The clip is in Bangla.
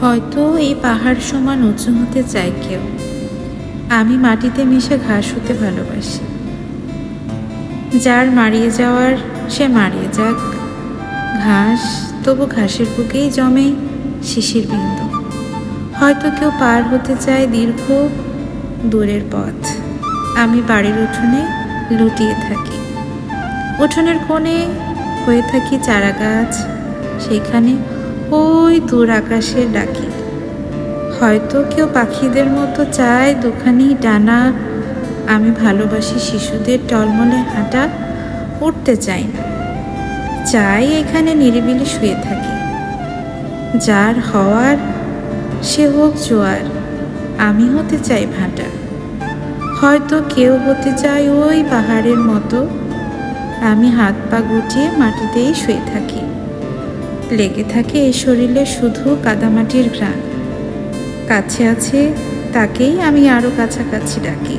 হয়তো এই পাহাড় সমান উঁচু হতে চায় কেউ। আমি মাটিতে মিশে ঘাস হতে ভালোবাসি। যার মারিয়ে যাওয়ার সে মারিয়ে যাক। ঘাস তবু ঘাসের বুকেই জমে শিশির বিন্দু। হয়তো কেউ পার হতে চায় দীর্ঘ দূরের পথ। আমি বাড়ির উঠোনে লুটিয়ে থাকি। উঠোনের কোণে হয়ে থাকি চারা গাছ। সেখানে ওই দূর আকাশে ডাকি। হয়তো কেউ পাখিদের মতো চায় দুখানি ডানা। আমি ভালোবাসি শিশুদের টলমলে হাঁটা। উঠতে চাই না, চাই এখানে নিরিবিলি শুয়ে থাকি। যার হওয়ার সে হোক জোয়ার, আমি হতে চাই ভাটা। হয়তো কেউ হতে চায় ওই পাহাড়ের মতো। আমি হাত পা গুটিয়ে মাটিতেই শুয়ে থাকি। লেগে থাকে এই শরীরে শুধু কাদামাটির ঘ্রাণ। কাছে আছে তাকেই আমি আরো কাছাকাছি ডাকি।